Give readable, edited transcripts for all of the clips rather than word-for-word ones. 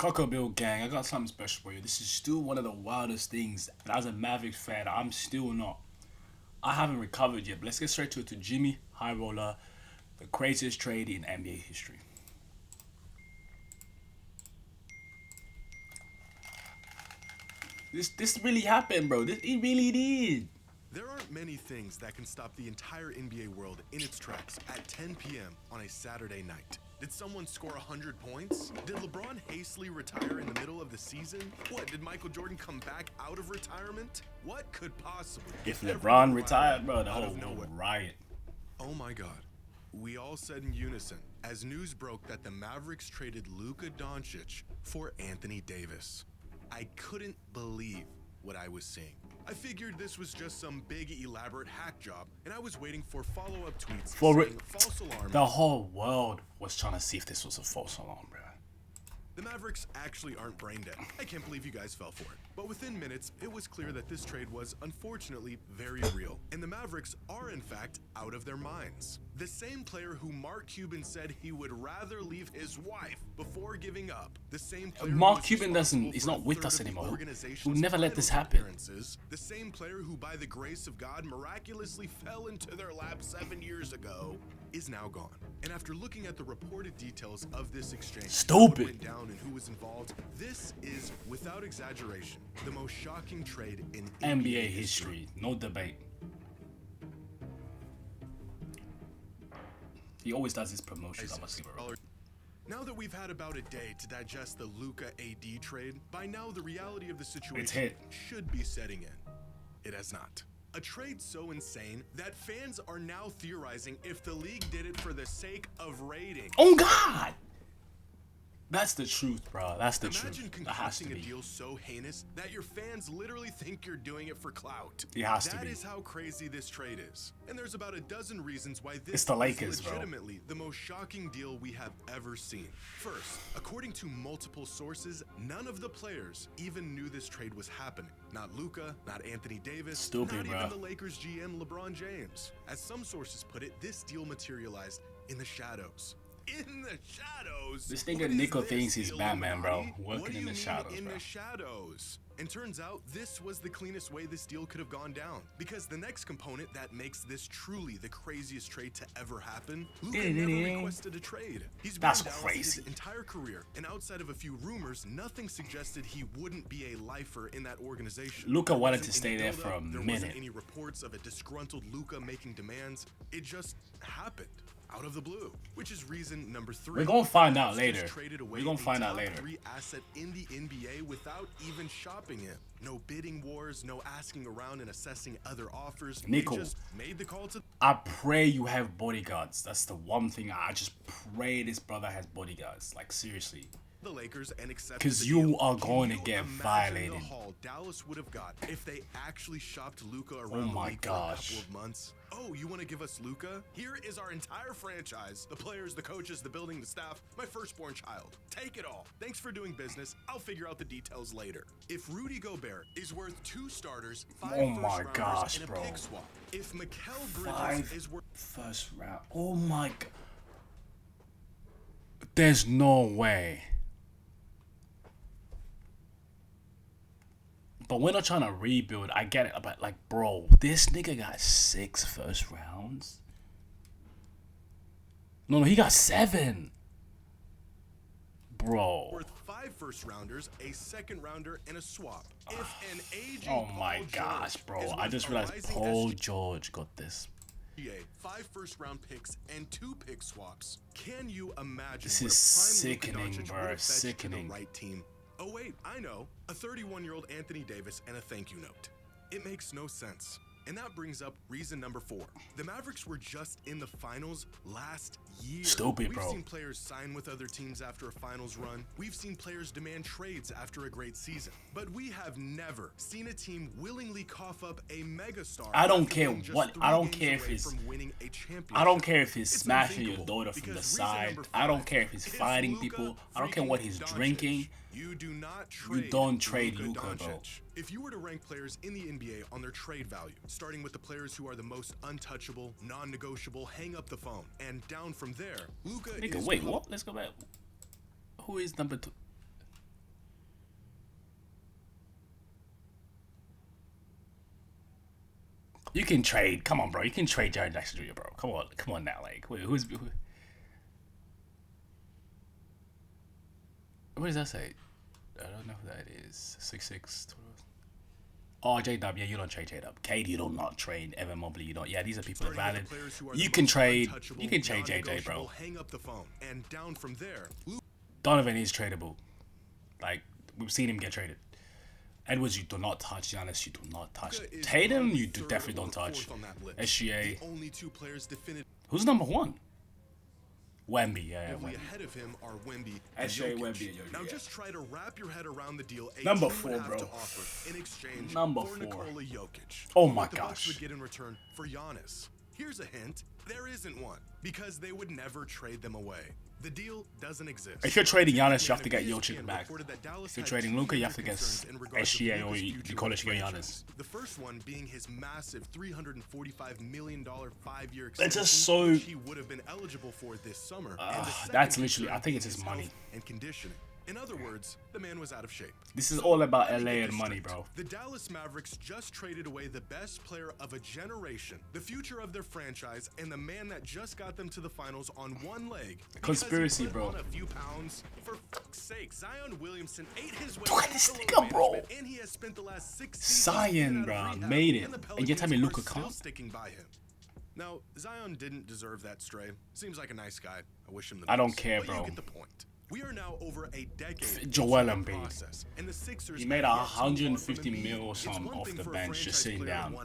Cocoa Bill gang, I got something special for you. This is still one of the wildest things. And as a Mavericks fan, I'm still not. I haven't recovered yet. But let's get straight to it. To JxmyHighroller, the craziest trade in NBA history. This really happened, bro. It really did. There aren't many things that can stop the entire NBA world in its tracks at 10 p.m. on a Saturday night. Did someone score 100 points? Did LeBron hastily retire in the middle of the season? What, did Michael Jordan come back out of retirement? What could possibly... If LeBron retired, bro, the whole riot. Oh my God. We all said in unison as news broke that the Mavericks traded Luka Doncic for Anthony Davis. I couldn't believe what I was seeing. I figured this was just some big elaborate hack job, and I was waiting for follow-up tweets saying false alarm. The whole world was trying to see if this was a false alarm, bro. The Mavericks actually aren't brain dead. I can't believe you guys fell for it. But within minutes, it was clear that this trade was unfortunately very real. And the Mavericks are in fact out of their minds. The same player who Mark Cuban said he would rather leave his wife before giving up. The same player Mark Cuban he's not with us anymore. We'll never let this happen. The same player who by the grace of God miraculously fell into their lap 7 years ago is now gone. And after looking at the reported details of this exchange, what went down and who was involved, this is, without exaggeration, the most shocking trade in NBA history. No debate. He always does his promotions. Now that we've had about a day to digest the Luka AD trade, by now the reality of the situation should be setting in. It has not. A trade so insane that fans are now theorizing if the league did it for the sake of ratings. Oh God! That's the truth, bro. That's the truth. Imagine concocting a deal so heinous that your fans literally think you're doing it for clout. It has to be. That is how crazy this trade is. And there's about a dozen reasons why this is legitimately the most shocking deal we have ever seen. First, according to multiple sources, none of the players even knew this trade was happening. Not Luka, not Anthony Davis, not even the Lakers GM LeBron James. As some sources put it, this deal materialized in the shadows. In the shadows. This nigga Nico thinks he's Batman, bro. Working in the shadows, in the shadows. And turns out this was the cleanest way this deal could have gone down. Because the next component that makes this truly the craziest trade to ever happen, Luka never requested a trade. He's been in Dallas his entire career, and outside of a few rumors, nothing suggested he wouldn't be a lifer in that organization. Luka wanted to stay there for a minute. There wasn't any reports of a disgruntled Luka making demands. It just happened. Out of the blue, which is reason number 3. We're gonna find out later. We're gonna find out later. 3 asset in the NBA without even shopping him. No bidding wars, no asking around and assessing other offers. Nico, just made the call to. I pray you have bodyguards. That's the one thing I just pray this brother has bodyguards. Like seriously. The Lakers and because you are going to get violated. The haul Dallas would have got if they actually shopped Luka around the league for a couple of months. Oh, you want to give us Luka? Here is our entire franchise. The players, the coaches, the building, the staff, my firstborn child. Take it all. Thanks for doing business. I'll figure out the details later. If Rudy Gobert is worth 2 starters, 5 first-rounders, and a pick swap. If Mikal Bridges is worth first round. Oh my God. There's no way. But we're not trying to rebuild. I get it. But like, bro, this nigga got 6 first rounds. No, he got 7. Bro. Worth 5 first-rounders, a second-rounder, and a swap. If an aging oh my gosh, bro. I just realized Paul George got this. 5 first-round picks and 2 pick swaps. Can you imagine? This is sickening, bro. Sickening. Right team. Oh wait, I know. A 31-year-old Anthony Davis and a thank you note. It makes no sense. And that brings up reason number 4. The Mavericks were just in the finals last year. Stupid, bro. We've seen players sign with other teams after a finals run. We've seen players demand trades after a great season. But we have never seen a team willingly cough up a megastar. I don't care what. I don't care if he's. I don't care if he's smashing your daughter from the side. I don't care if he's fighting people. I don't care what he's drinking. You do not trade. You don't trade Luka, bro. If you were to rank players in the NBA on their trade value, starting with the players who are the most untouchable, non-negotiable, hang up the phone, and down from there, Luka is. Wait, what? Let's go back. Who is number 2? You can trade. Come on, bro. You can trade Jaren Jackson Jr., bro. Come on now. Like, wait, who? What does that say? I don't know who that is. 6'6". Oh, J-Dub. Yeah, you don't trade J-Dub. Cade, you do not trade. Evan Mobley, you don't. Yeah, these are people that are valid. You can trade. You can trade JJ, bro. Hang up the phone, and down from there. Donovan is tradable. Like, we've seen him get traded. Edwards, you do not touch. Giannis, you do not touch. Tatum, you definitely don't touch. SGA. Who's number 1? Wemby, yeah, Wemby. Ahead of him are Wemby and Wemby. Now just try to wrap your head around the deal. Number 4, bro. In exchange Number for 4. Nikola Jokic. Oh my the gosh. Bucks would get in return for Giannis. Here's a hint: there isn't one, because they would never trade them away. The deal doesn't exist. If you're trading Giannis, you have to get Jokic back. If you're trading Luka, you have to get SGA, or you call it Giannis. The first one being his massive $345 million 5-year extension, That's just so. which he would have been eligible for this summer. That's literally, I think it's his money. And conditioning. In other words, the man was out of shape. This is all about LA and money, bro. The Dallas Mavericks just traded away the best player of a generation, the future of their franchise, and the man that just got them to the finals on one leg. Conspiracy, bro. On a few pounds. For fuck's sake, Zion Williamson ate his way Look at this nigga, bro. and he has spent the last 6 Zion, bro, made it. And you're telling me Luka can't? Sticking by him. Now, Zion didn't deserve that stray. Seems like a nice guy. I wish him the best. I don't care, but bro. You get the point. We are now over a decade. Joel Embiid. Process, and the Sixers he made 150 mil or something off the bench just sitting down.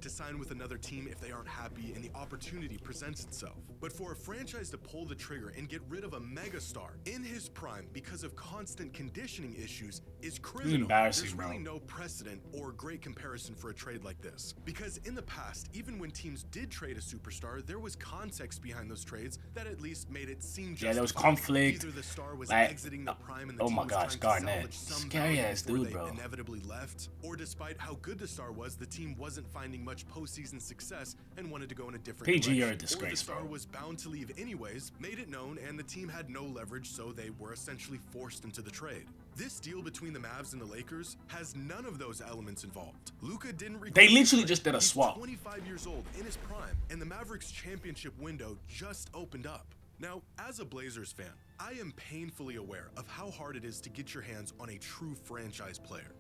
To sign with another team if they aren't happy and the opportunity presents itself. But for a franchise to pull the trigger and get rid of a megastar in his prime because of constant conditioning issues is criminal. It's embarrassing, There's really bro. no precedent or great comparison for a trade like this. Because in the past, even when teams did trade a superstar, there was context behind those trades that at least made it seem justified. Yeah, there was conflict. Either the star was like, exiting the prime and the oh team my was gosh, trying to Garnett. salvage some Scary value ass before dude, they bro. inevitably left, or despite how good the star was, the team wasn't finding much postseason success and wanted to go in a different PG, direction. you're a disgrace, or the star bro. was bound to leave anyways, made it known, and the team had no leverage, so they were essentially forced into the trade. This deal between the Mavs and the Lakers has none of those elements involved. Luka didn't. They literally just did a He's swap. 25 years old in his prime, and the Mavericks championship window just opened up. Now, as a Blazers fan, I am painfully aware of how hard it is to get your hands on a true franchise player.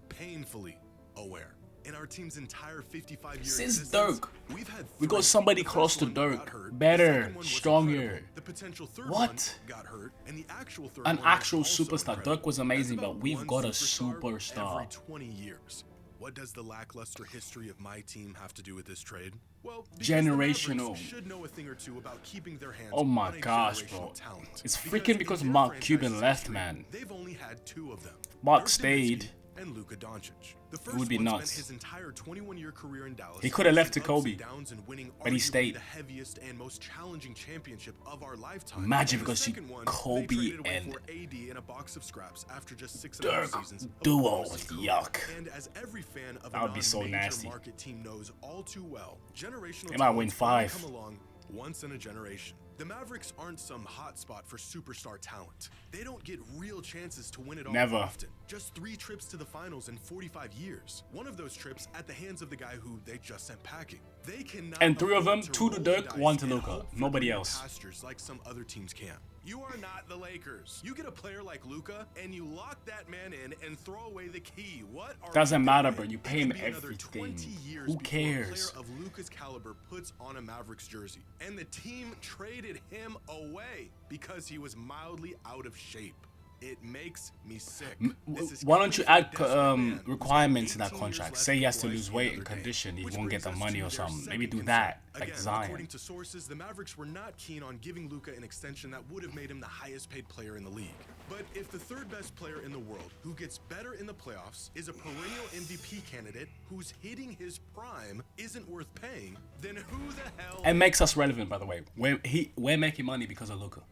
Painfully aware. In our team's entire 55-year Since Dirk, we've had we got somebody close to Dirk, better, stronger. The potential third What? one got hurt, and the actual third An one was actual also superstar. incredible. Dirk was amazing, That's but about we've one got a every superstar. 20 years. What does the lackluster history of my team have to do with this trade? Well, because Generational. the Mavericks should know a thing or two about keeping their hands Oh my on a gosh, generational bro. talent. It's freaking because in their Mark franchise's Cuban left, history, man. They've only had 2 of them. Mark Dirk stayed. Nowitzki and Luka Doncic. The It would first be one nuts. spent his entire 21-year career in Dallas. He could have left to facing ups Kobe, and downs and winning but he arguably stayed. the heaviest and most challenging championship of our lifetime. Imagine And the because second one, Kobe they traded away and for AD in a box of scraps after just 6.5 Dirk seasons of duo. promising career. Yuck. And as every fan of That a would be so non-major nasty. market team knows all too well, generational They might win talents only 5. come along once in a generation. The Mavericks aren't some hotspot for superstar talent. They don't get real chances to win it all Never. often. Just 3 trips to the finals in 45 years. One of those trips at the hands of the guy who they just sent packing. They cannot And 3 of afford them, to 2 to roll Dirk, the 1 dice to and Luka. hope for Nobody green else. pastures like some other teams can. You are not the Lakers. You get a player like Luka and you lock that man in and throw away the key. What are Doesn't we matter, doing? bro. You It pay could him be another everything. 20 years Who before cares? A player of Luka's caliber puts on a Mavericks jersey, and the team traded him away because he was mildly out of shape. It makes me sick. This is Why don't you coming add from a desperate man who's requirements got in that 18 years contract? left Say he has to before I lose see weight another and day. condition. He Which won't get the brings us money to or their something. Maybe second do that, concern. like Again, Zion. according to sources, the Mavericks were not keen on giving Luka an extension that would have made him the highest paid player in the league. But if the third best player in the world, who gets better in the playoffs, is a perennial MVP candidate who's hitting his prime, isn't worth paying, then who the hell It makes us relevant, by the way. We're making money because of Luka.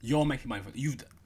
You're making money.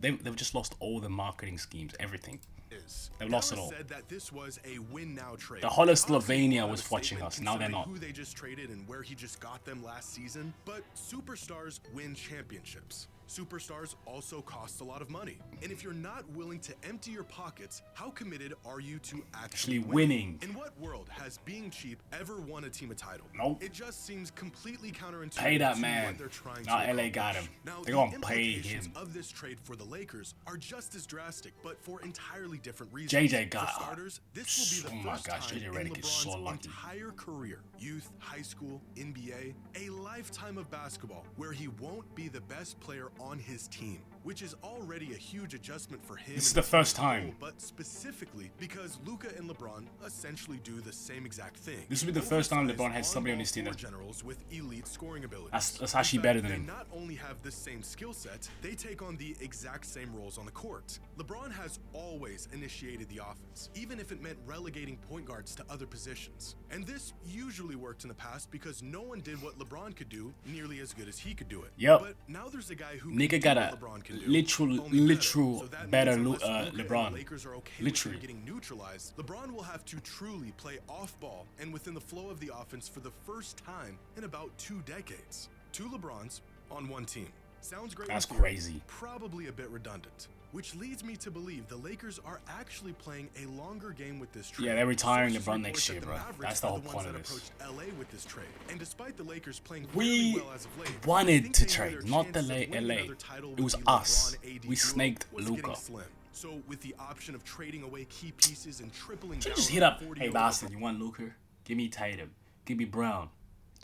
They've just lost all the marketing schemes, everything. is? They've lost it Dallas all. said that this was a win-now trade. The whole of Obviously, Slovenia a lot was of watching statement us. Now they're considering not. Who they just traded and where he just got them last season. But superstars win championships. Superstars also cost a lot of money. And if you're not willing to empty your pockets, how committed are you to actually winning? In what world has being cheap ever won a team a title? Nope. It just seems completely counterintuitive. Pay that to man. what they're trying Nah, to LA got accomplish. him. Now, They're the gonna pay implications him. of this trade for the Lakers are just as drastic, but for entirely different reasons. JJ got. For starters, this will be the first time JJ in Redick is so LeBron's lucky. entire career, youth, high school, NBA, a lifetime of basketball where he won't be the best player on his team, which is already a huge adjustment for him. This is the first time. But specifically because Luka and LeBron essentially do the same exact thing. This will be the first time LeBron has somebody on his team generals with elite scoring abilities. that's actually better than they him. not only have the same skill set, they take on the exact same roles on the court. LeBron has always initiated the offense, even if it meant relegating point guards to other positions. And this usually worked in the past because no one did what LeBron could do nearly as good as he could do it. Yep. But now there's a guy who Nigga got a literal better LeBron. Lakers are okay Literally. with him getting neutralized. LeBron will have to truly play off ball and within the flow of the offense for the first time in about 2 decades. 2 LeBrons on 1 team. Sounds great. That's in theory, crazy. Probably a bit redundant, which leads me to believe the Lakers are actually playing a longer game with this trade. Yeah, they're retiring Sources LeBron report next that year, the bro. Mavericks That's the are whole ones point that of this. approached LA with this trade. And despite the Lakers playing We very well as of late, I wanted think to they knew trade, their not the chances of winning LA. another title It with was the us. LeBron-AD We duo snaked was Luka. getting slim. So with the option of trading away key pieces and tripling Should down just on hit up. 40 Hey, over Boston, you want Luka? Give me Tatum. Give me Brown.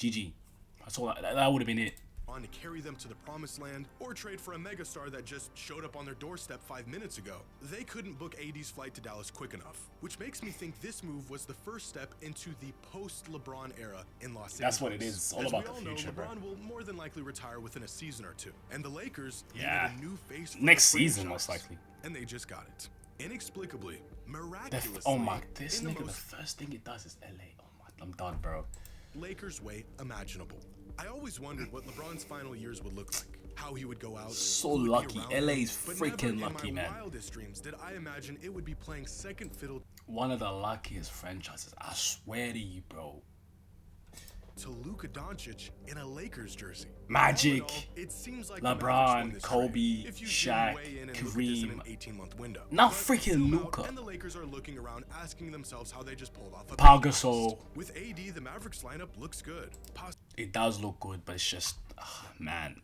GG. That's all. That would have been it. on to carry them to the promised land, or trade for a megastar that just showed up on their doorstep 5 minutes ago. They couldn't book AD's flight to Dallas quick enough, which makes me think this move was the first step into the post-LeBron era in Los Angeles. That's what it is. It's all about the future, bro. LeBron will more than likely retire within a season or 2, and the Lakers Yeah. needed a new face for Next the season, franchise, most likely. and they just got it. Inexplicably, The miraculously, oh my, this in the nigga, the most first thing he does is LA. Oh my, I'm done, bro. Lakers way imaginable. I always wondered what LeBron's final years would look like, how he would go out. So who would be lucky. around him, LA's but freaking never in lucky, my man. wildest dreams did I imagine it would be playing second fiddle One of the luckiest franchises. I swear to you, bro. to Luka Doncic in a Lakers jersey. Magic, All in all, it seems like LeBron, the Mavericks won this Kobe, trade, if you zoom Shaq, way in and look at this in Kareem. an 18-month window. Not But freaking zoom out, Luka. And the Lakers are looking around, asking themselves how they just pulled off a Pau big bust. Gasol. With AD, the Mavericks lineup looks good. It does look good, but it's just, man.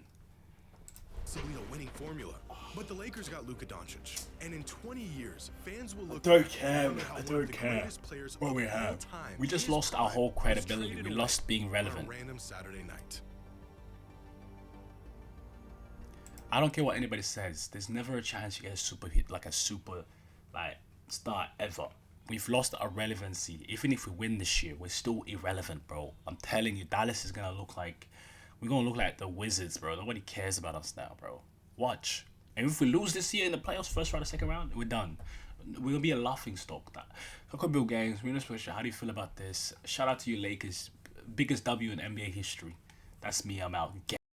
Possibly a winning formula. But the Lakers got Luka Doncic, and in 20 years, fans will look. don't care, back I on don't one of the care greatest players what of we all have. time We just in his lost our prime whole was credibility. traded We away lost being on relevant. a random Saturday night. I don't care what anybody says. There's never a chance you get a super hit, like a super, like, star ever. We've lost our relevancy. Even if we win this year, we're still irrelevant, bro. I'm telling you, Dallas is gonna look like, we're gonna look like the Wizards, bro. Nobody cares about us now, bro. Watch. And if we lose this year in the playoffs, first round or second round, we're done. We're gonna be a laughing stock. Coco Bill Games, we're not special. How do you feel about this? Shout out to you, Lakers. Biggest W in NBA history. That's me. I'm out.